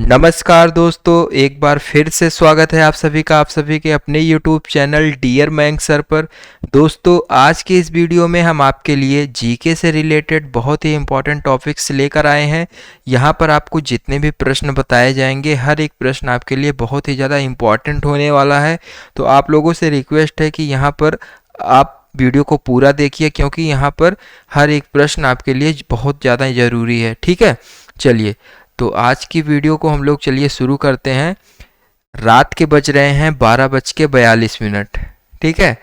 नमस्कार दोस्तों, एक बार फिर से स्वागत है आप सभी का आप सभी के अपने YouTube चैनल डियर मैंग सर पर। दोस्तों, आज की इस वीडियो में हम आपके लिए जीके से रिलेटेड बहुत ही इंपॉर्टेंट टॉपिक्स लेकर आए हैं। यहाँ पर आपको जितने भी प्रश्न बताए जाएंगे, हर एक प्रश्न आपके लिए बहुत ही ज़्यादा इम्पॉर्टेंट होने वाला है। तो आप लोगों से रिक्वेस्ट है कि यहाँ पर आप वीडियो को पूरा देखिए, क्योंकि यहाँ पर हर एक प्रश्न आपके लिए बहुत ज़्यादा ज़रूरी है। ठीक है, चलिए तो आज की वीडियो को हम लोग चलिए शुरू करते हैं। रात के बज रहे हैं 12:42। ठीक है,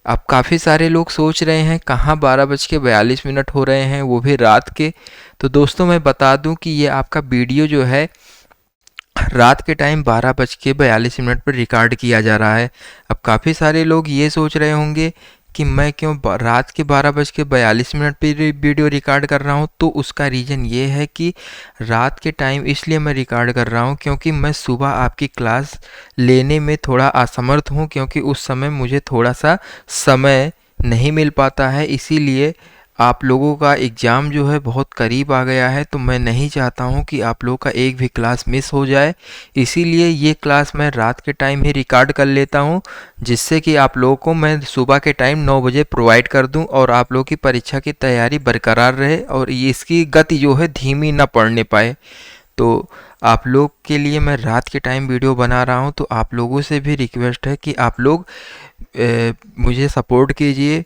अब काफ़ी सारे लोग सोच रहे हैं कहाँ 12:42 हो रहे हैं, वो भी रात के। तो दोस्तों, मैं बता दूं कि ये आपका वीडियो जो है रात के टाइम 12:42 पर रिकॉर्ड किया जा रहा है। अब काफ़ी सारे लोग ये सोच रहे होंगे कि मैं क्यों रात के 12:42 पर वीडियो रिकॉर्ड कर रहा हूँ। तो उसका रीज़न ये है कि रात के टाइम इसलिए मैं रिकॉर्ड कर रहा हूँ क्योंकि मैं सुबह आपकी क्लास लेने में थोड़ा असमर्थ हूँ, क्योंकि उस समय मुझे थोड़ा सा समय नहीं मिल पाता है। इसीलिए आप लोगों का एग्ज़ाम जो है बहुत करीब आ गया है, तो मैं नहीं चाहता हूँ कि आप लोगों का एक भी क्लास मिस हो जाए। इसीलिए ये क्लास मैं रात के टाइम ही रिकॉर्ड कर लेता हूँ, जिससे कि आप लोगों को मैं सुबह के टाइम 9 बजे प्रोवाइड कर दूँ और आप लोगों की परीक्षा की तैयारी बरकरार रहे और ये इसकी गति जो है धीमी ना पड़ने पाए। तो आप लोग के लिए मैं रात के टाइम वीडियो बना रहा हूँ। तो आप लोगों से भी रिक्वेस्ट है कि आप लोग मुझे सपोर्ट कीजिए,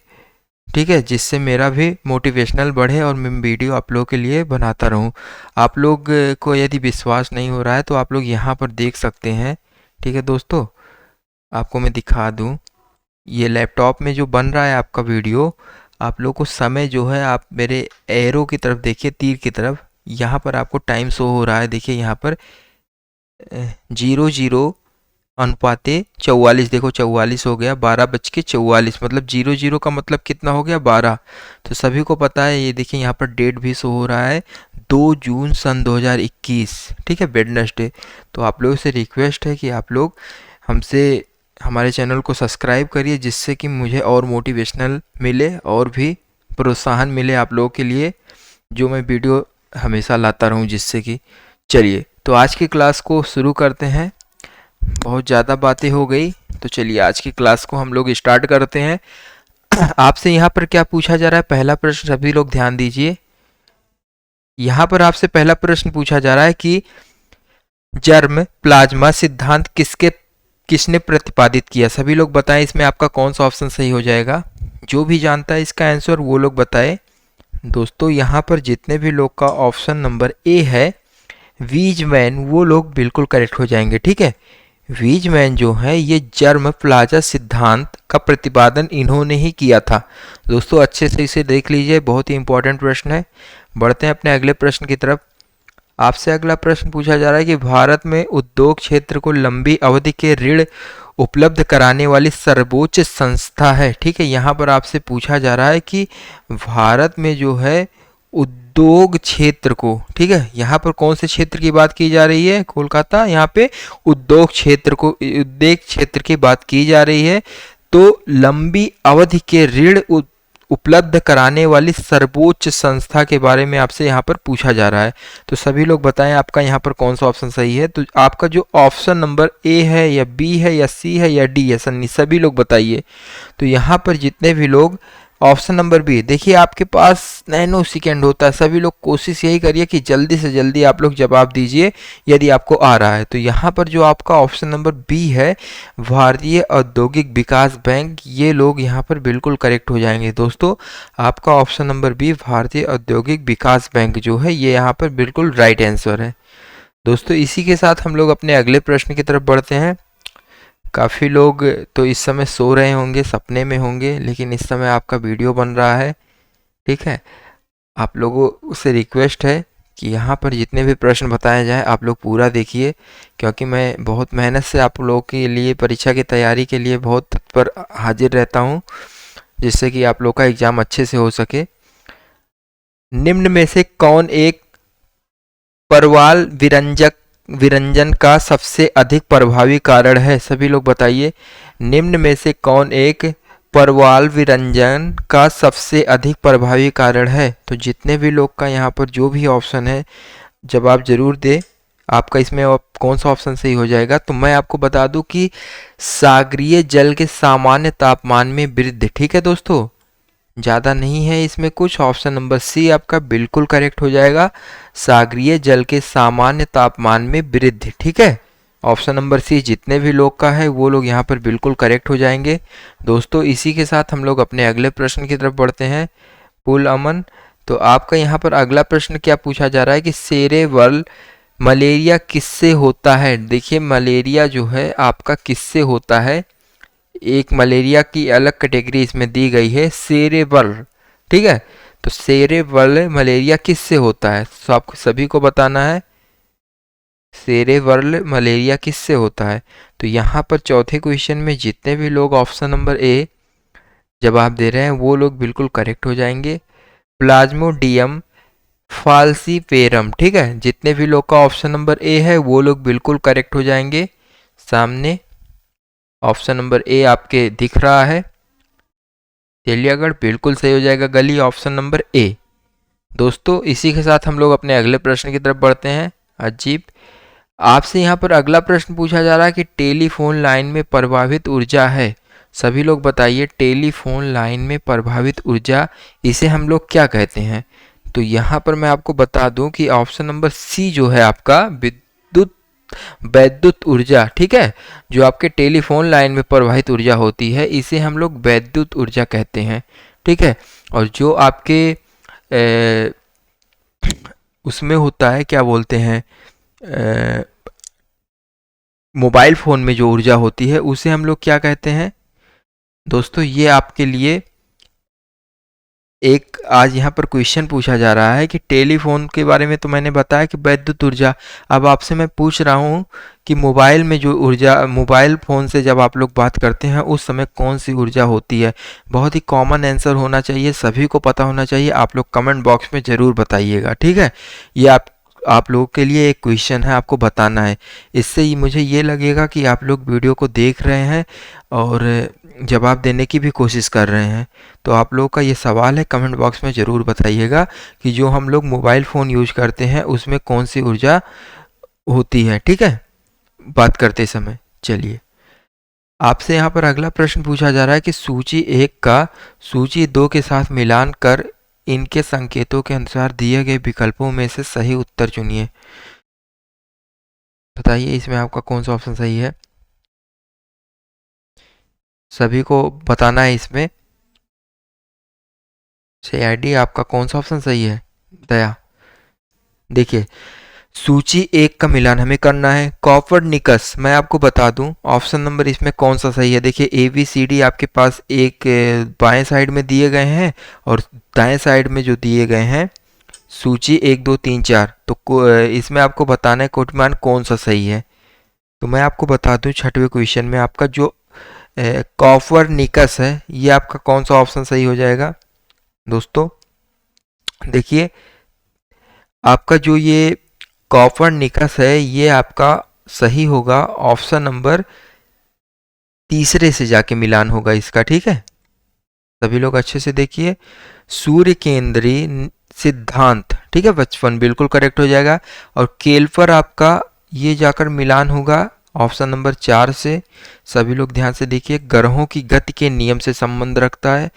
ठीक है, जिससे मेरा भी मोटिवेशनल बढ़े और मैं वीडियो आप लोगों के लिए बनाता रहूं। आप लोग को यदि विश्वास नहीं हो रहा है तो आप लोग यहाँ पर देख सकते हैं। ठीक है दोस्तों, आपको मैं दिखा दूं, ये लैपटॉप में जो बन रहा है आपका वीडियो, आप लोग को समय जो है, आप मेरे एरो की तरफ देखिए, तीर की तरफ, यहाँ पर आपको टाइम शो हो रहा है। देखिए यहाँ पर 00:44, देखो 44 हो गया, 12:44, मतलब 00 का मतलब कितना हो गया, 12। तो सभी को पता है, ये देखिए यहाँ पर डेट भी शो हो रहा है, 2 जून सन 2021। ठीक है, वेडनेसडे। तो आप लोगों से रिक्वेस्ट है कि आप लोग हमसे हमारे चैनल को सब्सक्राइब करिए, जिससे कि मुझे और मोटिवेशनल मिले और भी प्रोत्साहन मिले आप लोगों के लिए, जो मैं वीडियो हमेशा लाता रहूं, जिससे कि चलिए तो आज की क्लास को शुरू करते हैं। बहुत ज़्यादा बातें हो गई, तो चलिए आज की क्लास को हम लोग स्टार्ट करते हैं। आपसे यहाँ पर क्या पूछा जा रहा है, पहला प्रश्न सभी लोग ध्यान दीजिए। यहाँ पर आपसे पहला प्रश्न पूछा जा रहा है कि जर्म प्लाज्मा सिद्धांत किसने प्रतिपादित किया। सभी लोग बताएं, इसमें आपका कौन सा ऑप्शन सही हो जाएगा। जो भी जानता है इसका आंसर वो लोग बताए। दोस्तों, यहाँ पर जितने भी लोग का ऑप्शन नंबर ए है वीजमैन, वो लोग बिल्कुल करेक्ट हो जाएंगे। ठीक है, वीजमैन जो है ये जर्म प्लाजा सिद्धांत का प्रतिपादन इन्होंने ही किया था। दोस्तों, अच्छे से इसे देख लीजिए, बहुत ही इंपॉर्टेंट प्रश्न है। बढ़ते हैं अपने अगले प्रश्न की तरफ। आपसे अगला प्रश्न पूछा जा रहा है कि भारत में उद्योग क्षेत्र को लंबी अवधि के ऋण उपलब्ध कराने वाली सर्वोच्च संस्था है। ठीक है, यहाँ पर आपसे पूछा जा रहा है कि भारत में जो है उद्योग क्षेत्र को, ठीक है, यहाँ पर कौन से क्षेत्र की बात की जा रही है, कोलकाता, यहाँ पे उद्योग क्षेत्र की बात की जा रही है। तो लंबी अवधि के ऋण उपलब्ध कराने वाली सर्वोच्च संस्था के बारे में आपसे यहाँ पर पूछा जा रहा है। तो सभी लोग बताएं आपका यहाँ पर कौन सा ऑप्शन सही है। तो आपका जो ऑप्शन नंबर ए है या बी है या सी है या डी है, सन्नी, सभी लोग बताइए। तो यहाँ पर जितने भी लोग ऑप्शन नंबर बी, देखिए आपके पास नैनो सेकेंड होता है, सभी लोग कोशिश यही करिए कि जल्दी से जल्दी आप लोग जवाब दीजिए यदि आपको आ रहा है। तो यहाँ पर जो आपका ऑप्शन नंबर बी है, भारतीय औद्योगिक विकास बैंक, ये लोग यहाँ पर बिल्कुल करेक्ट हो जाएंगे। दोस्तों, आपका ऑप्शन नंबर बी भारतीय औद्योगिक विकास बैंक जो है, ये यहाँ पर बिल्कुल राइट आंसर है। दोस्तों, इसी के साथ हम लोग अपने अगले प्रश्न की तरफ बढ़ते हैं। काफ़ी लोग तो इस समय सो रहे होंगे, सपने में होंगे, लेकिन इस समय आपका वीडियो बन रहा है। ठीक है, आप लोगों से रिक्वेस्ट है कि यहाँ पर जितने भी प्रश्न बताए जाए आप लोग पूरा देखिए, क्योंकि मैं बहुत मेहनत से आप लोगों के लिए परीक्षा की तैयारी के लिए बहुत तत्पर हाजिर रहता हूँ, जिससे कि आप लोग का एग्ज़ाम अच्छे से हो सके। निम्न में से कौन एक परवाल विरंजन का सबसे अधिक प्रभावी कारण है। सभी लोग बताइए, निम्न में से कौन एक परवाल विरंजन का सबसे अधिक प्रभावी कारण है। तो जितने भी लोग का यहाँ पर जो भी ऑप्शन है, जवाब जरूर दे। आपका इसमें कौन सा ऑप्शन सही हो जाएगा? तो मैं आपको बता दूं कि सागरीय जल के सामान्य तापमान में वृद्धि। ठीक है दोस्तों, ज़्यादा नहीं है इसमें कुछ। ऑप्शन नंबर सी आपका बिल्कुल करेक्ट हो जाएगा, सागरीय जल के सामान्य तापमान में वृद्धि। ठीक है, ऑप्शन नंबर सी जितने भी लोग का है वो लोग यहाँ पर बिल्कुल करेक्ट हो जाएंगे। दोस्तों इसी के साथ हम लोग अपने अगले प्रश्न की तरफ बढ़ते हैं। पुल अमन, तो आपका यहाँ पर अगला प्रश्न क्या पूछा जा रहा है कि सेरेब्रल मलेरिया किससे होता है? देखिए मलेरिया जो है आपका किससे होता है, एक मलेरिया की अलग कैटेगरी इसमें दी गई है, सेरेब्रल। ठीक है, तो सेरेब्रल मलेरिया किससे होता है? तो आपको सभी को बताना है सेरेब्रल मलेरिया किससे होता है। तो यहाँ पर चौथे क्वेश्चन में जितने भी लोग ऑप्शन नंबर ए जवाब दे रहे हैं वो लोग बिल्कुल करेक्ट हो जाएंगे, प्लाज्मोडियम फाल्सीपेरम। ठीक है, जितने भी लोग का ऑप्शन नंबर ए है वो लोग बिल्कुल करेक्ट हो जाएंगे। सामने ऑप्शन नंबर ए आपके दिख रहा है, तेलियागढ़ बिल्कुल सही हो जाएगा गली, ऑप्शन नंबर ए। दोस्तों इसी के साथ हम लोग अपने अगले प्रश्न की तरफ बढ़ते हैं। अजीब, आपसे यहाँ पर अगला प्रश्न पूछा जा रहा है कि टेलीफोन लाइन में प्रभावित ऊर्जा है। सभी लोग बताइए, टेलीफोन लाइन में प्रभावित ऊर्जा इसे हम लोग क्या कहते हैं? तो यहाँ पर मैं आपको बता दूं कि ऑप्शन नंबर सी जो है आपका विद्युत वैद्युत ऊर्जा। ठीक है, जो आपके टेलीफोन लाइन में प्रवाहित ऊर्जा होती है इसे हम लोग वैद्युत ऊर्जा कहते हैं। ठीक है, और जो आपके उसमें होता है क्या बोलते हैं, मोबाइल फ़ोन में जो ऊर्जा होती है उसे हम लोग क्या कहते हैं? दोस्तों ये आपके लिए एक आज यहाँ पर क्वेश्चन पूछा जा रहा है कि टेलीफोन के बारे में तो मैंने बताया कि वैद्युत ऊर्जा। अब आपसे मैं पूछ रहा हूँ कि मोबाइल में जो ऊर्जा, मोबाइल फ़ोन से जब आप लोग बात करते हैं उस समय कौन सी ऊर्जा होती है? बहुत ही कॉमन आंसर होना चाहिए, सभी को पता होना चाहिए। आप लोग कमेंट बॉक्स में ज़रूर बताइएगा। ठीक है, ये आप लोगों के लिए एक क्वेश्चन है, आपको बताना है। इससे ही मुझे ये लगेगा कि आप लोग वीडियो को देख रहे हैं और जवाब देने की भी कोशिश कर रहे हैं। तो आप लोगों का ये सवाल है, कमेंट बॉक्स में ज़रूर बताइएगा कि जो हम लोग मोबाइल फ़ोन यूज करते हैं उसमें कौन सी ऊर्जा होती है। ठीक है, बात करते समय। चलिए आपसे यहाँ पर अगला प्रश्न पूछा जा रहा है कि सूची 1 का सूची 2 के साथ मिलान कर इनके संकेतों के अनुसार दिए गए विकल्पों में से सही उत्तर चुनिए। बताइए इसमें आपका कौन सा ऑप्शन सही है? सभी को बताना है इसमें। CID आपका कौन सा ऑप्शन सही है? दया, देखिए सूची 1 का मिलान हमें करना है। कॉपर्निकस, मैं आपको बता दूं ऑप्शन नंबर इसमें कौन सा सही है। देखिए ABCD आपके पास एक बाएं साइड में दिए गए हैं और दाएं साइड में जो दिए गए हैं सूची 1 2 3 4, तो इसमें आपको बताना है कोटिमान कौन सा सही है। तो मैं आपको बता दूं छठवें क्वेश्चन में आपका जो कॉपर्निकस है ये आपका कौन सा ऑप्शन सही हो जाएगा? दोस्तों देखिए आपका जो ये कॉपर्निकस है ये आपका सही होगा, ऑप्शन नंबर तीसरे से जाके मिलान होगा इसका। ठीक है, सभी लोग अच्छे से देखिए, सूर्य केंद्रीय सिद्धांत। ठीक है, 55 बिल्कुल करेक्ट हो जाएगा। और केल्पर आपका ये जाकर मिलान होगा ऑप्शन नंबर 4 से। सभी लोग ध्यान से देखिए, ग्रहों की गति के नियम से संबंध रखता है।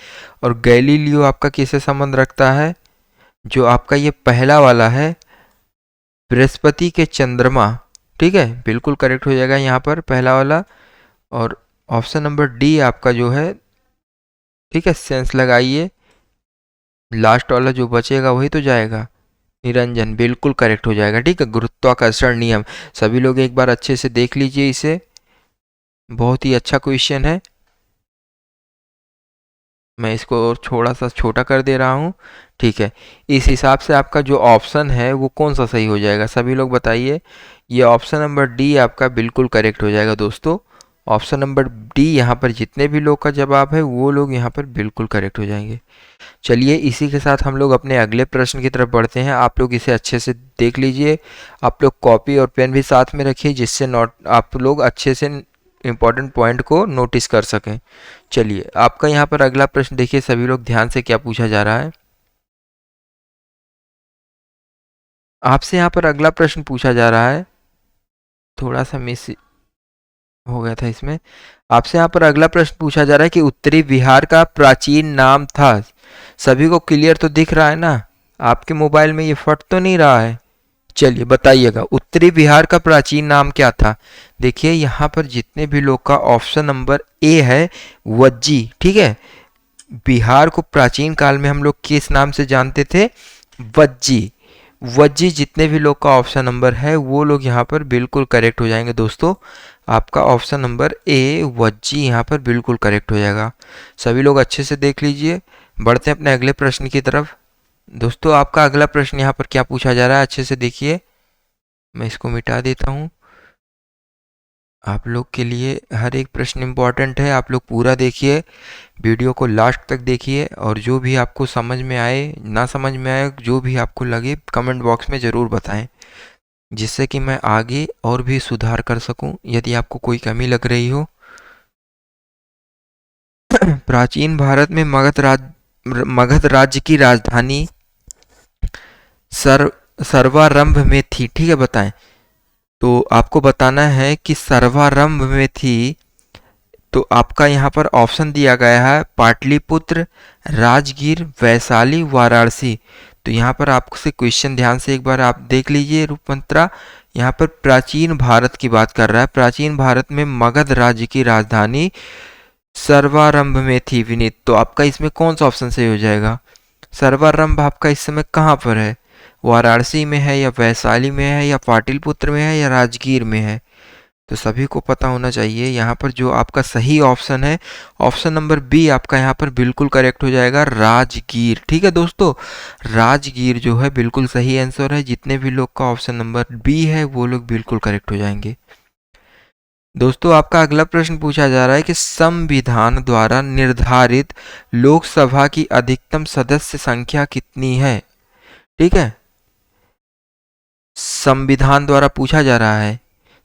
और गैलीलियो आपका किससे संबंध रखता है? जो आपका ये पहला वाला है बृहस्पति के चंद्रमा। ठीक है, बिल्कुल करेक्ट हो जाएगा यहाँ पर पहला वाला। और ऑप्शन नंबर डी आपका जो है, ठीक है, सेंस लगाइए, लास्ट वाला जो बचेगा वही तो जाएगा, निरंजन बिल्कुल करेक्ट हो जाएगा। ठीक है, गुरुत्वाकर्षण नियम। सभी लोग एक बार अच्छे से देख लीजिए इसे, बहुत ही अच्छा क्वेश्चन है। मैं इसको और थोड़ा सा छोटा कर दे रहा हूँ। ठीक है, इस हिसाब से आपका जो ऑप्शन है वो कौन सा सही हो जाएगा? सभी लोग बताइए। ये ऑप्शन नंबर डी आपका बिल्कुल करेक्ट हो जाएगा दोस्तों। ऑप्शन नंबर डी, यहाँ पर जितने भी लोग का जवाब है वो लोग यहाँ पर बिल्कुल करेक्ट हो जाएंगे। चलिए इसी के साथ हम लोग अपने अगले प्रश्न की तरफ बढ़ते हैं। आप लोग इसे अच्छे से देख लीजिए, आप लोग कॉपी और पेन भी साथ में रखिए जिससे नोट आप लोग अच्छे से इम्पोर्टेंट पॉइंट को नोटिस कर सकें। चलिए आपका यहाँ पर अगला प्रश्न देखिए, सभी लोग ध्यान से क्या पूछा जा रहा है। आपसे यहाँ पर अगला प्रश्न पूछा जा रहा है थोड़ा सा मिस हो गया था इसमें। आपसे यहाँ पर अगला प्रश्न पूछा जा रहा है कि उत्तरी बिहार का प्राचीन नाम था। सभी को क्लियर तो दिख रहा है ना? आपके मोबाइल में ये फट तो नहीं रहा है? चलिए बताइएगा, उत्तरी बिहार का प्राचीन नाम क्या था? देखिए यहाँ पर जितने भी लोग का ऑप्शन नंबर ए है, वज्जी, ठीक है। बिहार को प्राचीन काल में हम लोग किस नाम से जानते थे? वज्जी। वज्जी जितने भी लोग का ऑप्शन नंबर है वो लोग यहाँ पर बिल्कुल करेक्ट हो जाएंगे दोस्तों। आपका ऑप्शन नंबर ए वज्जी यहाँ पर बिल्कुल करेक्ट हो जाएगा। सभी लोग अच्छे से देख लीजिए। बढ़ते हैं अपने अगले प्रश्न की तरफ। दोस्तों आपका अगला प्रश्न यहाँ पर क्या पूछा जा रहा है, अच्छे से देखिए। मैं इसको मिटा देता हूँ। आप लोग के लिए हर एक प्रश्न इम्पॉर्टेंट है, आप लोग पूरा देखिए, वीडियो को लास्ट तक देखिए, और जो भी आपको समझ में आए, ना समझ में आए, जो भी आपको लगे कमेंट बॉक्स में ज़रूर बताएं, जिससे कि मैं आगे और भी सुधार कर सकूं यदि आपको कोई कमी लग रही हो। प्राचीन भारत में मगध राज्य की राजधानी सर सर्वारंभ में थी, ठीक है, बताएं। तो आपको बताना है कि सर्वारंभ में थी। तो आपका यहाँ पर ऑप्शन दिया गया है पाटलिपुत्र, राजगीर, वैशाली, वाराणसी। तो यहाँ पर आपसे क्वेश्चन ध्यान से एक बार आप देख लीजिए। रूपमंत्रा यहाँ पर प्राचीन भारत की बात कर रहा है। प्राचीन भारत में मगध राज्य की राजधानी सर्वारंभ में थी विनीत। तो आपका इसमें कौन सा ऑप्शन सही हो जाएगा? सर्वारंभ आपका इस समय कहाँ पर है? वाराणसी में है, या वैशाली में है, या पाटलिपुत्र में है, या राजगीर में है? तो सभी को पता होना चाहिए। यहाँ पर जो आपका सही ऑप्शन है, ऑप्शन नंबर बी आपका यहाँ पर बिल्कुल करेक्ट हो जाएगा, राजगीर। ठीक है दोस्तों, राजगीर जो है बिल्कुल सही आंसर है। जितने भी लोग का ऑप्शन नंबर बी है वो लोग बिल्कुल करेक्ट हो जाएंगे। दोस्तों आपका अगला प्रश्न पूछा जा रहा है कि संविधान द्वारा निर्धारित लोकसभा की अधिकतम सदस्य संख्या कितनी है? ठीक है, संविधान द्वारा पूछा जा रहा है।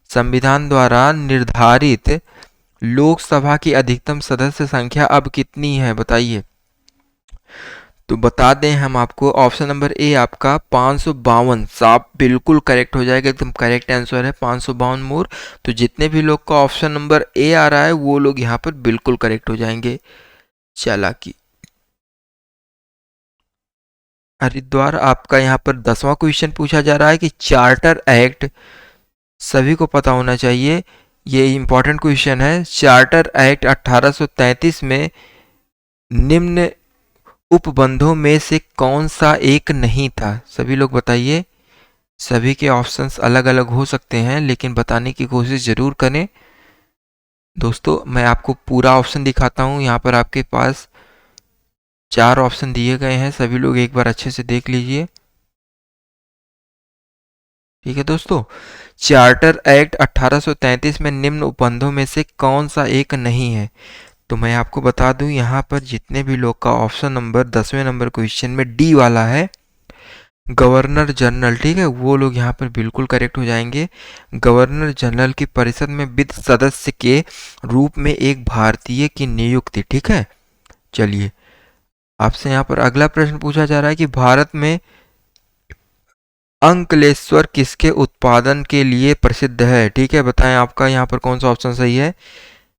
संविधान द्वारा निर्धारित लोकसभा की अधिकतम सदस्य संख्या अब कितनी है, बताइए। तो बता दें हम आपको, ऑप्शन नंबर ए आपका 552 साफ बिल्कुल करेक्ट हो जाएगा, एकदम करेक्ट आंसर है 552 मोर। तो जितने भी लोग का ऑप्शन नंबर ए आ रहा है वो लोग यहाँ पर बिल्कुल करेक्ट हो जाएंगे। चालाकी। हरिद्वार आपका यहाँ पर 10वां क्वेश्चन पूछा जा रहा है कि चार्टर एक्ट, सभी को पता होना चाहिए, ये इंपॉर्टेंट क्वेश्चन है। चार्टर एक्ट 1833 में निम्न उपबंधों में से कौन सा एक नहीं था? सभी लोग बताइए। सभी के ऑप्शंस अलग अलग हो सकते हैं, लेकिन बताने की कोशिश जरूर करें। दोस्तों मैं आपको पूरा ऑप्शन दिखाता हूं। यहाँ पर आपके पास 4 ऑप्शन दिए गए हैं, सभी लोग एक बार अच्छे से देख लीजिए। ठीक है दोस्तों, चार्टर एक्ट 1833 में निम्न उपबंधों में से कौन सा एक नहीं है? तो मैं आपको बता दूं, यहाँ पर जितने भी लोग का ऑप्शन नंबर 10वें नंबर क्वेश्चन में डी वाला है, गवर्नर जनरल, ठीक है, वो लोग यहाँ पर बिल्कुल करेक्ट हो जाएंगे। गवर्नर जनरल की परिषद में वित्त सदस्य के रूप में एक भारतीय की नियुक्ति। ठीक है, चलिए आपसे यहाँ पर अगला प्रश्न पूछा जा रहा है कि भारत में अंकलेश्वर किसके उत्पादन के लिए प्रसिद्ध है? ठीक है, बताएं आपका यहाँ पर कौन सा ऑप्शन सही है।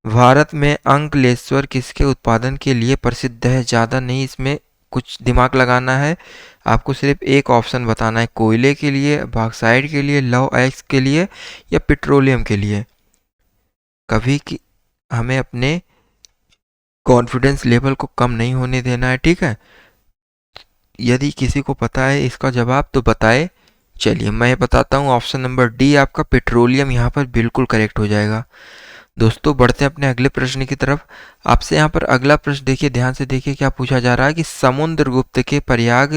भारत में अंकलेश्वर किसके उत्पादन के लिए प्रसिद्ध है? ज़्यादा नहीं इसमें कुछ दिमाग लगाना है, आपको सिर्फ एक ऑप्शन बताना है, कोयले के लिए, बॉक्साइट के लिए, लौह अयस्क के लिए, या पेट्रोलियम के लिए। कभी कि हमें अपने कॉन्फिडेंस लेवल को कम नहीं होने देना है, ठीक है। यदि किसी को पता है इसका जवाब तो बताए। चलिए मैं बताता हूँ, ऑप्शन नंबर डी आपका पेट्रोलियम यहाँ पर बिल्कुल करेक्ट हो जाएगा। दोस्तों बढ़ते हैं अपने अगले प्रश्न की तरफ। आपसे यहाँ पर अगला प्रश्न देखिए, ध्यान से देखिए क्या पूछा जा रहा है कि समुद्रगुप्त के प्रयाग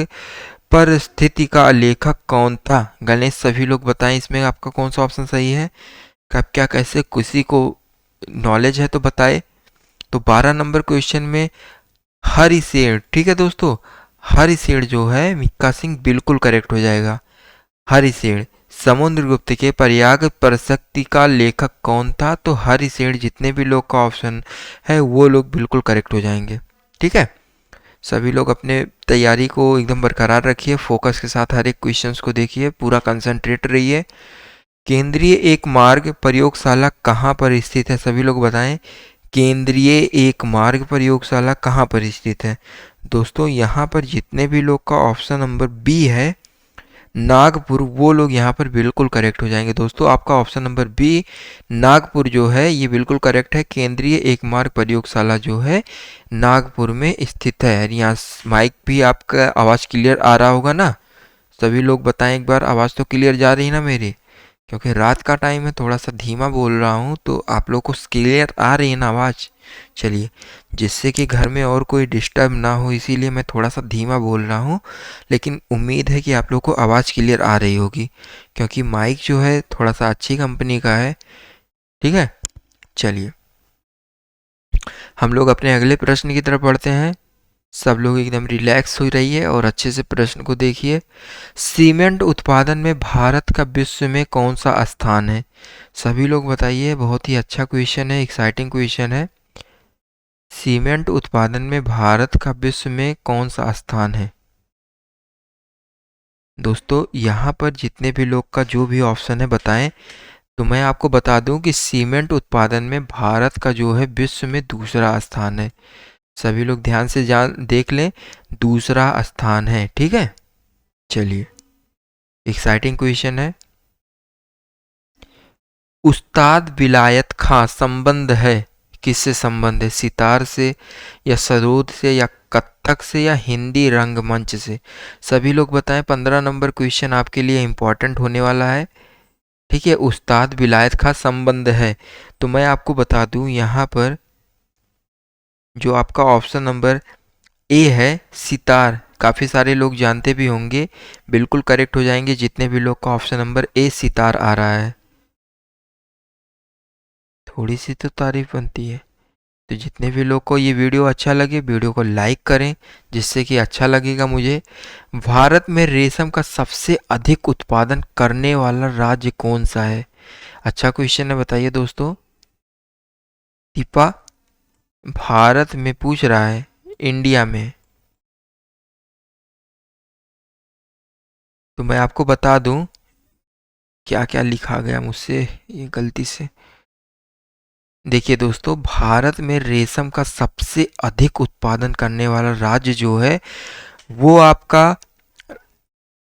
पर स्थिति का लेखक कौन था? गणेश सभी लोग बताएं इसमें आपका कौन सा ऑप्शन सही है। कब क्या कैसे किसी को नॉलेज है तो बताए। तो 12 नंबर क्वेश्चन में हरिसेठ, ठीक है दोस्तों, हरिसेठ जो है मिक्का सिंह बिल्कुल करेक्ट हो जाएगा। हरिसेठ, समुद्रगुप्त के प्रयाग प्रशक्ति का लेखक कौन था? तो हरिसेठ जितने भी लोग का ऑप्शन है वो लोग बिल्कुल करेक्ट हो जाएंगे। ठीक है, सभी लोग अपने तैयारी को एकदम बरकरार रखिए, फोकस के साथ हर एक क्वेश्चंस को देखिए, पूरा कंसंट्रेट रहिए। केंद्रीय एक मार्ग प्रयोगशाला कहाँ पर स्थित है? सभी लोग बताएं। केंद्रीय एक मार्ग प्रयोगशाला कहाँ पर स्थित है? दोस्तों यहाँ पर जितने भी लोग का ऑप्शन नंबर बी है नागपुर, वो लोग यहाँ पर बिल्कुल करेक्ट हो जाएंगे। दोस्तों आपका ऑप्शन नंबर बी नागपुर जो है ये बिल्कुल करेक्ट है। केंद्रीय एकमार्ग प्रयोगशाला जो है नागपुर में स्थित है। यहाँ माइक भी आपका आवाज़ क्लियर आ रहा होगा ना? सभी लोग बताएं एक बार, आवाज़ तो क्लियर जा रही है ना मेरी? क्योंकि रात का टाइम है, थोड़ा सा धीमा बोल रहा हूँ, तो आप लोग को क्लियर आ रही है ना आवाज़? चलिए, जिससे कि घर में और कोई डिस्टर्ब ना हो इसीलिए मैं थोड़ा सा धीमा बोल रहा हूँ, लेकिन उम्मीद है कि आप लोग को आवाज़ क्लियर आ रही होगी, क्योंकि माइक जो है थोड़ा सा अच्छी कंपनी का है। ठीक है, चलिए हम लोग अपने अगले प्रश्न की तरफ बढ़ते हैं। सब लोग एकदम रिलैक्स हो रहिए और अच्छे से प्रश्न को देखिए। सीमेंट उत्पादन में भारत का विश्व में कौन सा स्थान है? सभी लोग बताइए, बहुत ही अच्छा क्वेश्चन है, एक्साइटिंग क्वेश्चन है। सीमेंट उत्पादन में भारत का विश्व में कौन सा स्थान है? दोस्तों यहाँ पर जितने भी लोग का जो भी ऑप्शन है बताएं, तो मैं आपको बता दूं कि सीमेंट उत्पादन में भारत का जो है विश्व में दूसरा स्थान है। सभी लोग ध्यान से जान देख लें, दूसरा स्थान है। ठीक है, चलिए एक्साइटिंग क्वेश्चन है। उस्ताद विलायत खां संबंध है, किससे संबंध है? सितार से या सरोद से या कथक से या हिंदी रंगमंच से? सभी लोग बताएं। 15 नंबर क्वेश्चन आपके लिए इम्पोर्टेंट होने वाला है। ठीक है, उस्ताद विलायत खां संबंध है, तो मैं आपको बता दूं यहाँ पर जो आपका ऑप्शन नंबर ए है सितार, काफ़ी सारे लोग जानते भी होंगे, बिल्कुल करेक्ट हो जाएंगे जितने भी लोग का ऑप्शन नंबर ए सितार आ रहा है। थोड़ी सी तो तारीफ बनती है। तो जितने भी लोग को ये वीडियो अच्छा लगे, वीडियो को लाइक करें, जिससे कि अच्छा लगेगा मुझे। भारत में रेशम का सबसे अधिक उत्पादन करने वाला राज्य कौन सा है? अच्छा क्वेश्चन है, बताइए दोस्तों। दीपा, भारत में पूछ रहा है, इंडिया में। तो मैं आपको बता दूं क्या क्या लिखा गया मुझसे ये गलती से। देखिए दोस्तों, भारत में रेशम का सबसे अधिक उत्पादन करने वाला राज्य जो है वो आपका,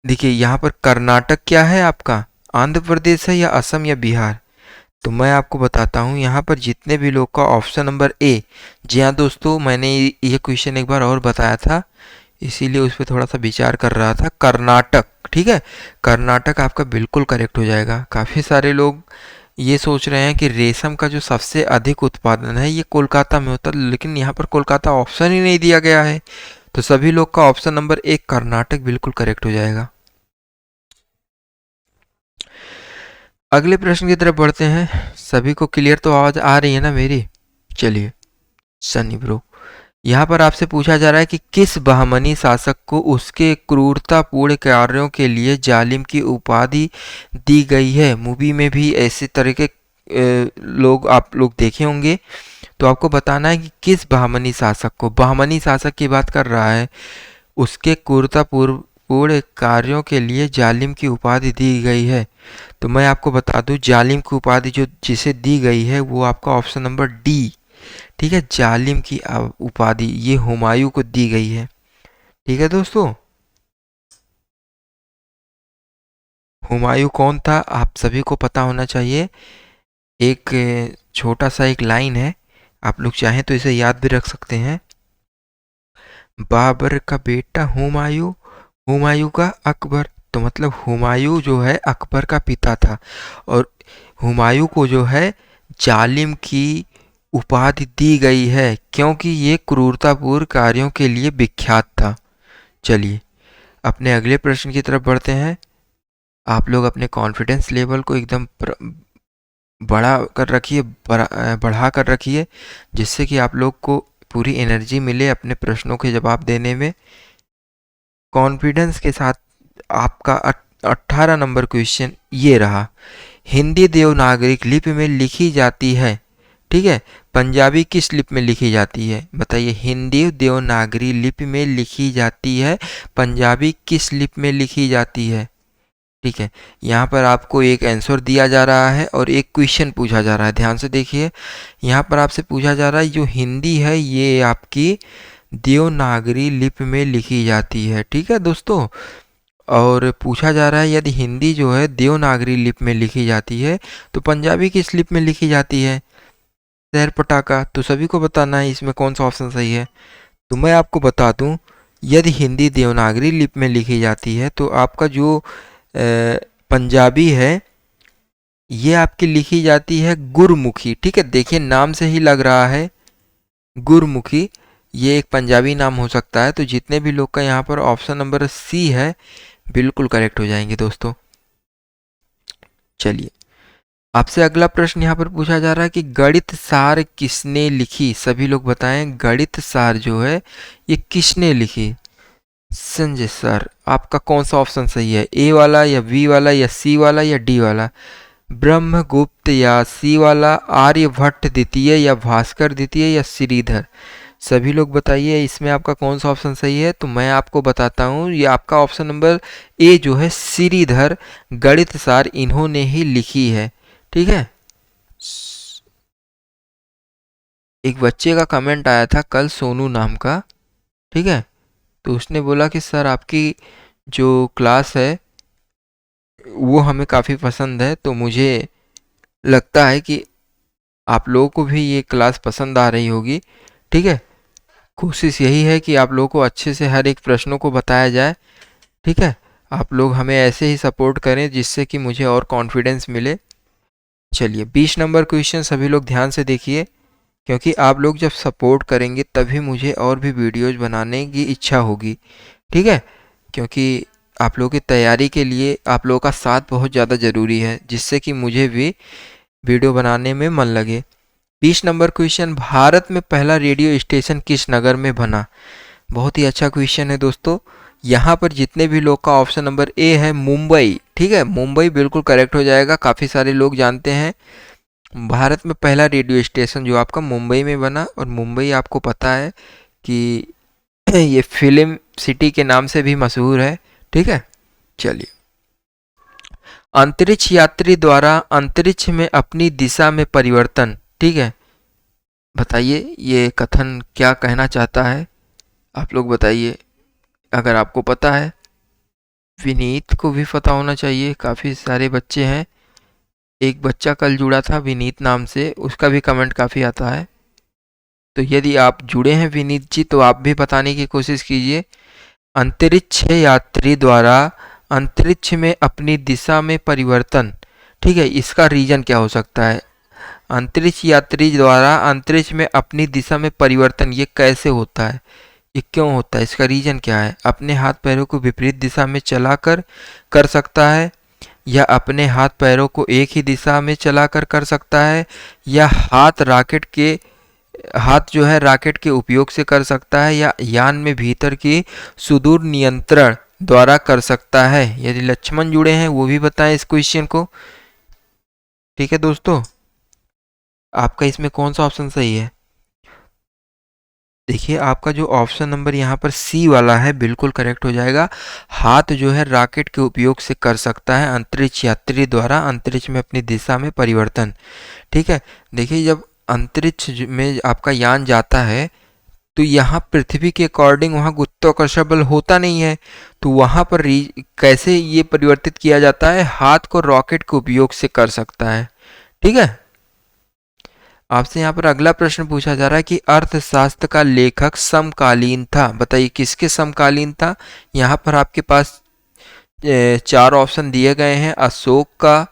देखिए यहाँ पर कर्नाटक क्या है आपका, आंध्र प्रदेश है या असम या बिहार? तो मैं आपको बताता हूँ यहाँ पर जितने भी लोग का ऑप्शन नंबर ए। जी हाँ दोस्तों, मैंने ये क्वेश्चन एक बार और बताया था, इसीलिए उस पर थोड़ा सा विचार कर रहा था। कर्नाटक, ठीक है, कर्नाटक आपका बिल्कुल करेक्ट हो जाएगा। काफ़ी सारे लोग ये सोच रहे हैं कि रेशम का जो सबसे अधिक उत्पादन है ये कोलकाता में होता है, लेकिन यहाँ पर कोलकाता ऑप्शन ही नहीं दिया गया है, तो सभी लोग का ऑप्शन नंबर एक कर्नाटक बिल्कुल करेक्ट हो जाएगा। अगले प्रश्न की तरफ बढ़ते हैं। सभी को क्लियर तो आवाज आ रही है ना मेरी? चलिए सनी ब्रो, यहाँ पर आपसे पूछा जा रहा है कि किस बहमनी शासक को उसके क्रूरतापूर्ण कार्यों के लिए जालिम की उपाधि दी गई है? मूवी में भी ऐसे तरह के लोग आप लोग देखे होंगे, तो आपको बताना है कि किस बहमनी शासक को, बहमनी शासक की बात कर रहा है, उसके क्रूरतापूर्ण कार्यों के लिए जालिम की उपाधि दी गई है। तो मैं आपको बता दूं, जालिम की उपाधि जो जिसे दी गई है वो आपका ऑप्शन नंबर डी, ठीक है, जालिम की उपाधि ये हुमायूं को दी गई है। ठीक है दोस्तों, हुमायूं कौन था आप सभी को पता होना चाहिए। एक छोटा सा एक लाइन है, आप लोग चाहें तो इसे याद भी रख सकते हैं। बाबर का बेटा हुमायूं, हुमायूं का अकबर, तो मतलब हुमायूं जो है अकबर का पिता था, और हुमायूं को जो है जालिम की उपाधि दी गई है क्योंकि ये क्रूरतापूर्ण कार्यों के लिए विख्यात था। चलिए अपने अगले प्रश्न की तरफ बढ़ते हैं। आप लोग अपने कॉन्फिडेंस लेवल को एकदम बड़ा कर रखिए, बढ़ा कर रखिए, जिससे कि आप लोग को पूरी एनर्जी मिले अपने प्रश्नों के जवाब देने में। कॉन्फिडेंस के साथ आपका 18 नंबर क्वेश्चन ये रहा। हिंदी देवनागरी लिपि में लिखी जाती है, ठीक है, पंजाबी किस लिपि में लिखी जाती है? बताइए, हिंदी देवनागरी लिपि में लिखी जाती है, पंजाबी किस लिपि में लिखी जाती है? ठीक है, यहाँ पर आपको एक आंसर दिया जा रहा है और एक क्वेश्चन पूछा जा रहा है। ध्यान से देखिए, यहाँ पर आपसे पूछा जा रहा है जो हिंदी है ये आपकी देवनागरी लिपि में लिखी जाती है। ठीक है दोस्तों, और पूछा जा रहा है यदि हिंदी जो है देवनागरी लिपि में लिखी जाती है तो पंजाबी किस लिपि में लिखी जाती है? शहर पटाखा। तो सभी को बताना है इसमें कौन सा ऑप्शन सही है। तो मैं आपको बता दूं, यदि हिंदी देवनागरी लिपि में लिखी जाती है तो आपका जो पंजाबी है ये आपकी लिखी जाती है गुरमुखी। ठीक है, देखिए नाम से ही लग रहा है गुरमुखी, ये एक पंजाबी नाम हो सकता है। तो जितने भी लोग का यहाँ पर ऑप्शन नंबर सी है बिल्कुल करेक्ट हो जाएंगे दोस्तों। चलिए, आपसे अगला प्रश्न यहाँ पर पूछा जा रहा है कि गणित सार किसने लिखी? सभी लोग बताएं, गणित सार जो है ये किसने लिखी? संजय सर, आपका कौन सा ऑप्शन सही है? ए वाला या बी वाला या सी वाला या डी वाला? ब्रह्मगुप्त या सी वाला, आर्यभट्ट द्वितीय या भास्कर द्वितीय या श्रीधर? सभी लोग बताइए इसमें आपका कौन सा ऑप्शन सही है। तो मैं आपको बताता हूँ, ये आपका ऑप्शन नंबर ए जो है श्रीधर गणित सार इन्होंने ही लिखी है। ठीक है, एक बच्चे का कमेंट आया था कल, सोनू नाम का। ठीक है, तो उसने बोला कि सर आपकी जो क्लास है वो हमें काफ़ी पसंद है, तो मुझे लगता है कि आप लोगों को भी ये क्लास पसंद आ रही होगी। ठीक है, कोशिश यही है कि आप लोगों को अच्छे से हर एक प्रश्नों को बताया जाए। ठीक है, आप लोग हमें ऐसे ही सपोर्ट करें जिससे कि मुझे और कॉन्फिडेंस मिले। चलिए, 20 नंबर क्वेश्चन सभी लोग ध्यान से देखिए, क्योंकि आप लोग जब सपोर्ट करेंगे तभी मुझे और भी वीडियोज़ बनाने की इच्छा होगी। ठीक है, क्योंकि आप लोगों की तैयारी के लिए आप लोगों का साथ बहुत ज़्यादा ज़रूरी है, जिससे कि मुझे भी वीडियो बनाने में मन लगे। 20 नंबर क्वेश्चन, भारत में पहला रेडियो स्टेशन किस नगर में बना? बहुत ही अच्छा क्वेश्चन है दोस्तों। यहाँ पर जितने भी लोग का ऑप्शन नंबर ए है मुंबई, ठीक है, मुंबई बिल्कुल करेक्ट हो जाएगा। काफ़ी सारे लोग जानते हैं भारत में पहला रेडियो स्टेशन जो आपका मुंबई में बना, और मुंबई आपको पता है कि ये फिल्म सिटी के नाम से भी मशहूर है। ठीक है, चलिए, अंतरिक्ष यात्री द्वारा अंतरिक्ष में अपनी दिशा में परिवर्तन। ठीक है, बताइए ये कथन क्या कहना चाहता है, आप लोग बताइए अगर आपको पता है। विनीत को भी पता होना चाहिए, काफ़ी सारे बच्चे हैं। एक बच्चा कल जुड़ा था विनीत नाम से, उसका भी कमेंट काफ़ी आता है। तो यदि आप जुड़े हैं विनीत जी तो आप भी बताने की कोशिश कीजिए। अंतरिक्ष यात्री द्वारा अंतरिक्ष में अपनी दिशा में परिवर्तन, ठीक है, इसका रीजन क्या हो सकता है? अंतरिक्ष यात्री द्वारा अंतरिक्ष में अपनी दिशा में परिवर्तन ये कैसे होता है, ये क्यों होता है, इसका रीजन क्या है? अपने हाथ पैरों को विपरीत दिशा में चलाकर कर सकता है, या अपने हाथ पैरों को एक ही दिशा में चलाकर कर सकता है, या हाथ जो है रॉकेट के उपयोग से कर सकता है, या यान में भीतर की सुदूर नियंत्रण द्वारा कर सकता है। यदि लक्ष्मण जुड़े हैं वो भी बताएं इस क्वेश्चन को। ठीक है दोस्तों, आपका इसमें कौन सा ऑप्शन सही है? देखिए आपका जो ऑप्शन नंबर यहाँ पर सी वाला है बिल्कुल करेक्ट हो जाएगा। हाथ जो है रॉकेट के उपयोग से कर सकता है अंतरिक्ष यात्री द्वारा अंतरिक्ष में अपनी दिशा में परिवर्तन। ठीक है, देखिए जब अंतरिक्ष में आपका यान जाता है तो यहाँ पृथ्वी के अकॉर्डिंग वहाँ गुरुत्वाकर्षण बल होता नहीं है, तो वहाँ पर कैसे ये परिवर्तित किया जाता है? हाथ को रॉकेट के उपयोग से कर सकता है। ठीक है, आपसे यहाँ पर अगला प्रश्न पूछा जा रहा है कि अर्थशास्त्र का लेखक समकालीन था, बताइए किसके समकालीन था? यहाँ पर आपके पास 4 ऑप्शन दिए गए हैं, अशोक का,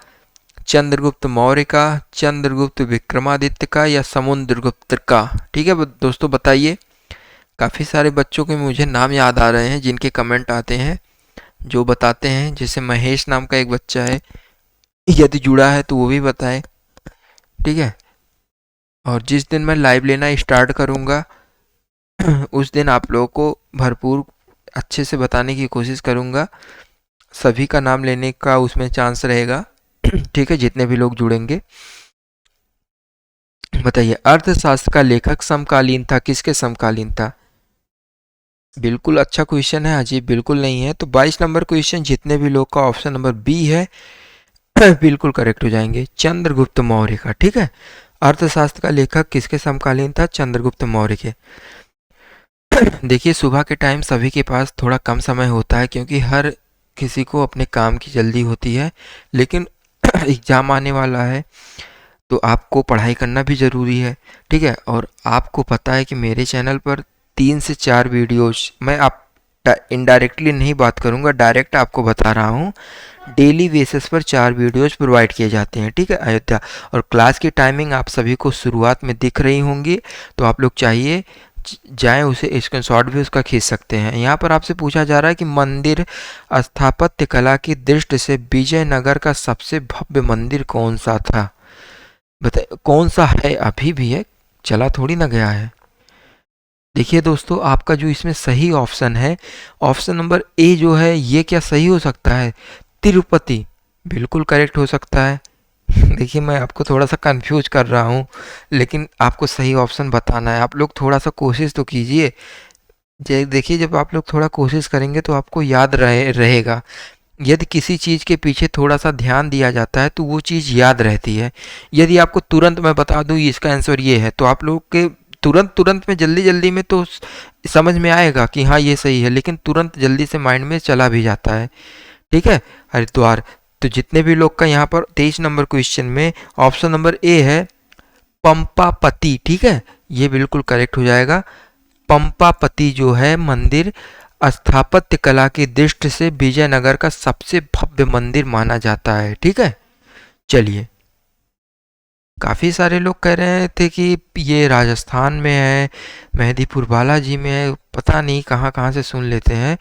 चंद्रगुप्त मौर्य का, चंद्रगुप्त विक्रमादित्य का, या समुद्रगुप्त का। ठीक है दोस्तों, बताइए। काफ़ी सारे बच्चों के मुझे नाम याद आ रहे हैं जिनके कमेंट आते हैं जो बताते हैं, जैसे महेश नाम का एक बच्चा है, यदि जुड़ा है तो वो भी बताए। ठीक है, और जिस दिन मैं लाइव लेना स्टार्ट करूँगा उस दिन आप लोगों को भरपूर अच्छे से बताने की कोशिश करूँगा, सभी का नाम लेने का उसमें चांस रहेगा। ठीक है, जितने भी लोग जुड़ेंगे। बताइए, अर्थशास्त्र का लेखक समकालीन था, किसके समकालीन था? बिल्कुल अच्छा क्वेश्चन है अजीब, बिल्कुल नहीं है। तो 22 नंबर क्वेश्चन जितने भी लोग का ऑप्शन नंबर बी है बिल्कुल करेक्ट हो जाएंगे, चंद्रगुप्त मौर्य का। ठीक है, अर्थशास्त्र का लेखक किसके समकालीन था? चंद्रगुप्त मौर्य के। देखिए सुबह के टाइम सभी के पास थोड़ा कम समय होता है, क्योंकि हर किसी को अपने काम की जल्दी होती है, लेकिन एग्जाम आने वाला है तो आपको पढ़ाई करना भी ज़रूरी है। ठीक है, और आपको पता है कि मेरे चैनल पर 3 से 4 वीडियोस, मैं आप इनडायरेक्टली नहीं बात करूंगा, डायरेक्ट आपको बता रहा हूँ, डेली बेसिस पर 4 वीडियोस प्रोवाइड किए जाते हैं। ठीक है अयोध्या, और क्लास की टाइमिंग आप सभी को शुरुआत में दिख रही होंगी, तो आप लोग चाहिए जाएं, उसे स्क्रीनशॉट भी उसका खींच सकते हैं। यहाँ पर आपसे पूछा जा रहा है कि मंदिर स्थापत्य कला की दृष्टि से विजयनगर का सबसे भव्य मंदिर कौन सा था? बताइए कौन सा है, अभी भी है, चला थोड़ी ना गया है। देखिए दोस्तों, आपका जो इसमें सही ऑप्शन है, ऑप्शन नंबर ए जो है, ये क्या सही हो सकता है? तिरुपति बिल्कुल करेक्ट हो सकता है। देखिए मैं आपको थोड़ा सा कंफ्यूज कर रहा हूँ, लेकिन आपको सही ऑप्शन बताना है। आप लोग थोड़ा सा कोशिश तो कीजिए। देखिए जब आप लोग थोड़ा कोशिश करेंगे तो आपको याद रहेगा। यदि किसी चीज़ के पीछे थोड़ा सा ध्यान दिया जाता है तो वो चीज़ याद रहती है। यदि आपको तुरंत मैं बता दूँ इसका आंसर ये है, तो आप लोग के तुरंत तुरंत में जल्दी जल्दी में तो समझ में आएगा कि हाँ ये सही है, लेकिन तुरंत जल्दी से माइंड में चला भी जाता है। ठीक है, हरिद्वार। तो जितने भी लोग का यहाँ पर 23 नंबर क्वेश्चन में ऑप्शन नंबर ए है पंपापति। ठीक है, ये बिल्कुल करेक्ट हो जाएगा। पंपापति जो है मंदिर स्थापत्य कला की दृष्टि से विजयनगर का सबसे भव्य मंदिर माना जाता है। ठीक है, चलिए, काफ़ी सारे लोग कह रहे थे कि ये राजस्थान में है, मेहंदीपुर बालाजी में है, पता नहीं कहाँ कहाँ से सुन लेते हैं।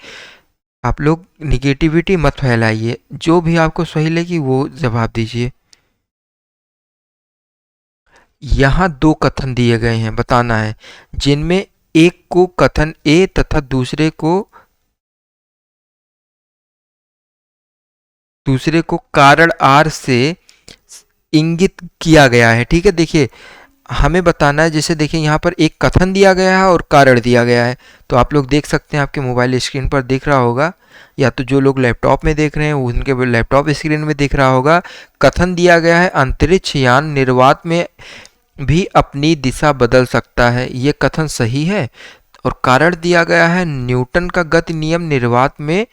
आप लोग निगेटिविटी मत फैलाइए, जो भी आपको सही लगी वो जवाब दीजिए। यहाँ 2 कथन दिए गए हैं, बताना है, जिनमें एक को कथन ए तथा दूसरे को कारण आर से इंगित किया गया है। ठीक है, देखिए हमें बताना है, जैसे देखिए यहाँ पर एक कथन दिया गया है और कारण दिया गया है, तो आप लोग देख सकते हैं, आपके मोबाइल स्क्रीन पर दिख रहा होगा, या तो जो लोग लैपटॉप में देख रहे हैं उनके लैपटॉप स्क्रीन में दिख रहा होगा। कथन दिया गया है अंतरिक्ष यान निर्वात में भी अपनी दिशा बदल सकता है, ये कथन सही है। और कारण दिया गया है न्यूटन का गति नियम निर्वात में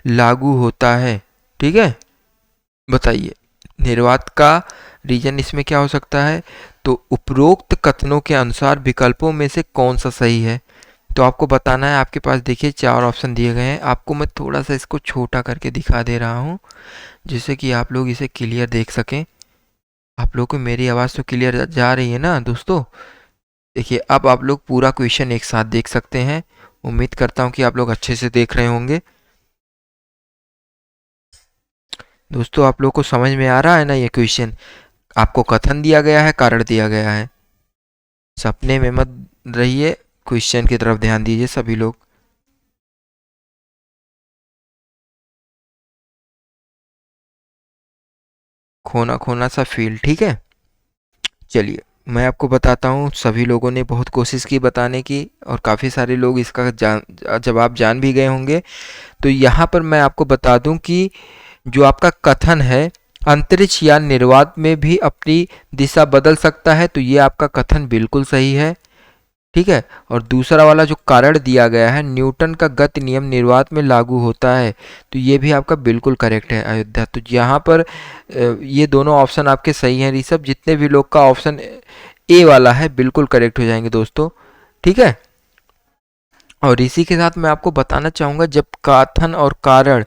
लागू होता है। ठीक है, बताइए निर्वात का रीजन इसमें क्या हो सकता है? तो उपरोक्त कथनों के अनुसार विकल्पों में से कौन सा सही है? तो आपको बताना है। आपके पास देखिए 4 ऑप्शन दिए गए हैं, आपको मैं थोड़ा सा इसको छोटा करके दिखा दे रहा हूँ, जिससे कि आप लोग इसे क्लियर देख सकें। आप लोग को मेरी आवाज़ तो क्लियर जा रही है ना दोस्तों? देखिए अब आप लोग पूरा क्वेश्चन एक साथ देख सकते हैं। उम्मीद करता हूँ कि आप लोग अच्छे से देख रहे होंगे। दोस्तों आप लोग को समझ में आ रहा है ना ये क्वेश्चन? आपको कथन दिया गया है, कारण दिया गया है। सपने में मत रहिए, क्वेश्चन की तरफ ध्यान दीजिए सभी लोग। खोना खोना सा फील। ठीक है, चलिए मैं आपको बताता हूँ। सभी लोगों ने बहुत कोशिश की बताने की, और काफ़ी सारे लोग इसका जवाब जान भी गए होंगे। तो यहाँ पर मैं आपको बता दूँ कि जो आपका कथन है अंतरिक्ष यान निर्वात में भी अपनी दिशा बदल सकता है, तो ये आपका कथन बिल्कुल सही है। ठीक है, और दूसरा वाला जो कारण दिया गया है न्यूटन का गति नियम निर्वात में लागू होता है, तो ये भी आपका बिल्कुल करेक्ट है अयोध्या। तो यहाँ पर ये दोनों ऑप्शन आपके सही हैं ऋषभ। जितने भी लोग का ऑप्शन ए वाला है बिल्कुल करेक्ट हो जाएंगे दोस्तों। ठीक है, और इसी के साथ मैं आपको बताना चाहूँगा, जब कथन और कारण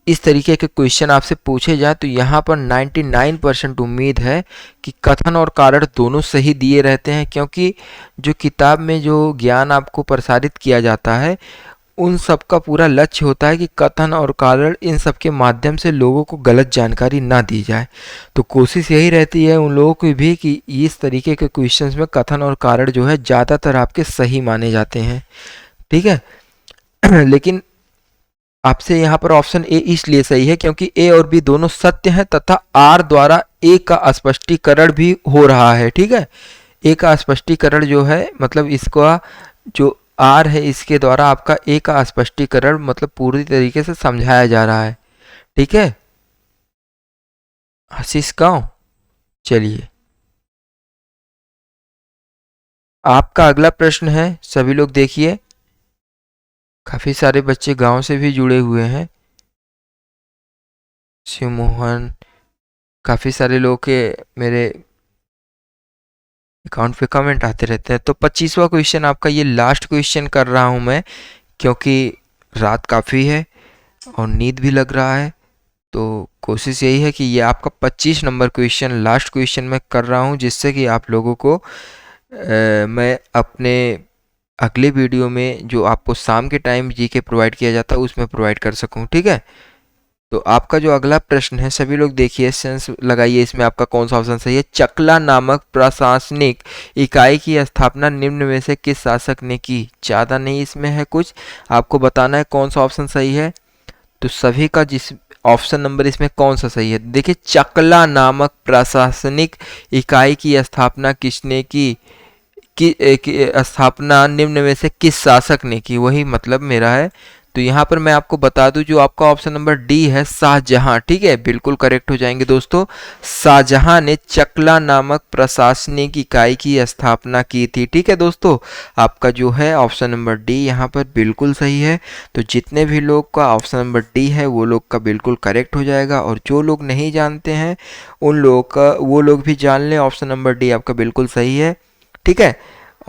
इस तरीके के क्वेश्चन आपसे पूछे जाए तो यहाँ पर 99% उम्मीद है कि कथन और कारण दोनों सही दिए रहते हैं, क्योंकि जो किताब में जो ज्ञान आपको प्रसारित किया जाता है उन सब का पूरा लक्ष्य होता है कि कथन और कारण इन सब के माध्यम से लोगों को गलत जानकारी ना दी जाए। तो कोशिश यही रहती है उन लोगों की भी कि इस तरीके के क्वेश्चंस में कथन और कारण जो है ज़्यादातर आपके सही माने जाते हैं। ठीक है लेकिन आपसे यहाँ पर ऑप्शन ए इसलिए सही है क्योंकि ए और बी दोनों सत्य हैं, तथा आर द्वारा ए का स्पष्टीकरण भी हो रहा है। ठीक है, ए का स्पष्टीकरण जो है मतलब इसका जो आर है इसके द्वारा आपका ए का स्पष्टीकरण मतलब पूरी तरीके से समझाया जा रहा है। ठीक है आशीष गांव। चलिए आपका अगला प्रश्न है, सभी लोग देखिए। काफी सारे बच्चे गांव से भी जुड़े हुए हैं। शिव मोहन, काफी सारे लोग के मेरे अकाउंट पे कमेंट आते रहते हैं। तो 25वां क्वेश्चन आपका ये लास्ट क्वेश्चन कर रहा हूं मैं, क्योंकि रात काफ़ी है और नींद भी लग रहा है। तो कोशिश यही है कि ये आपका 25 नंबर क्वेश्चन लास्ट क्वेश्चन मैं कर रहा हूँ, जिससे कि आप लोगों को मैं अपने अगले वीडियो में जो आपको शाम के टाइम जीके प्रोवाइड किया जाता है उसमें प्रोवाइड कर सकूँ। ठीक है, तो आपका जो अगला प्रश्न है, सभी लोग देखिए, सेंस लगाइए इसमें आपका कौन सा ऑप्शन सही है। चकला नामक प्रशासनिक इकाई की स्थापना निम्न में से किस शासक ने की? ज़्यादा नहीं इसमें है कुछ, आपको बताना है कौन सा ऑप्शन सही है। तो सभी का जिस ऑप्शन नंबर इसमें कौन सा सही है, देखिए चकला नामक प्रशासनिक इकाई की स्थापना किसने की? की स्थापना निम्न में से किस शासक ने की, वही मतलब मेरा है। तो यहाँ पर मैं आपको बता दूं, जो आपका ऑप्शन नंबर डी है शाहजहां, ठीक है, बिल्कुल करेक्ट हो जाएंगे दोस्तों। शाहजहां ने चकला नामक प्रशासनिक इकाई की स्थापना की थी। ठीक है दोस्तों, आपका जो है ऑप्शन नंबर डी यहाँ पर बिल्कुल सही है। तो जितने भी लोग का ऑप्शन नंबर डी है वो लोग का बिल्कुल करेक्ट हो जाएगा, और जो लोग नहीं जानते हैं उन लोगों का वो लोग भी जान लें, ऑप्शन नंबर डी आपका बिल्कुल सही है। ठीक है,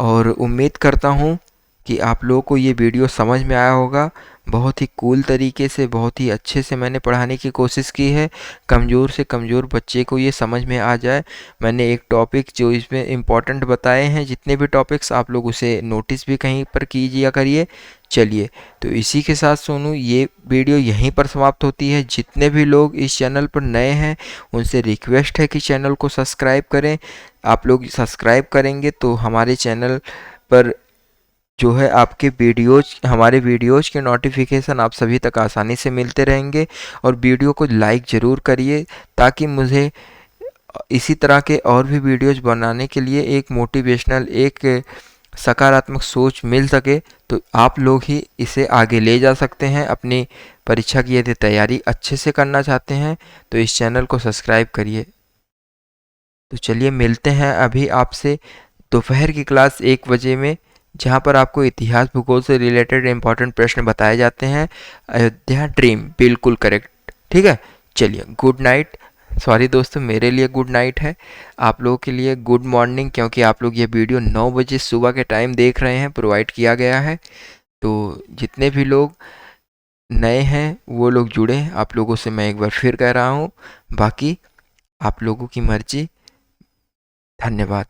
और उम्मीद करता हूँ कि आप लोगों को ये वीडियो समझ में आया होगा। बहुत ही कूल तरीके से, बहुत ही अच्छे से मैंने पढ़ाने की कोशिश की है, कमज़ोर से कमज़ोर बच्चे को ये समझ में आ जाए। मैंने एक टॉपिक जो इसमें इम्पॉर्टेंट बताए हैं, जितने भी टॉपिक्स आप लोग उसे नोटिस भी कहीं पर कीजिए करिए। चलिए, तो इसी के साथ सोनू ये वीडियो यहीं पर समाप्त होती है। जितने भी लोग इस चैनल पर नए हैं उनसे रिक्वेस्ट है कि चैनल को सब्सक्राइब करें। आप लोग सब्सक्राइब करेंगे तो हमारे चैनल पर जो है आपके वीडियोज, हमारे वीडियोज के नोटिफिकेशन आप सभी तक आसानी से मिलते रहेंगे। और वीडियो को लाइक ज़रूर करिए, ताकि मुझे इसी तरह के और भी वीडियोज बनाने के लिए एक मोटिवेशनल, एक सकारात्मक सोच मिल सके। तो आप लोग ही इसे आगे ले जा सकते हैं। अपनी परीक्षा की यदि तैयारी अच्छे से करना चाहते हैं तो इस चैनल को सब्सक्राइब करिए। तो चलिए मिलते हैं अभी आपसे दोपहर की क्लास 1 बजे में, जहाँ पर आपको इतिहास भूगोल से रिलेटेड इंपॉर्टेंट प्रश्न बताए जाते हैं। अयोध्या ड्रीम बिल्कुल करेक्ट। ठीक है, चलिए गुड नाइट। सॉरी दोस्तों, मेरे लिए गुड नाइट है, आप लोगों के लिए गुड मॉर्निंग, क्योंकि आप लोग ये वीडियो 9 बजे सुबह के टाइम देख रहे हैं, प्रोवाइड किया गया है। तो जितने भी लोग नए हैं वो लोग जुड़े, आप लोगों से मैं एक बार फिर कह रहा हूँ, बाकी आप लोगों की मर्जी। धन्यवाद।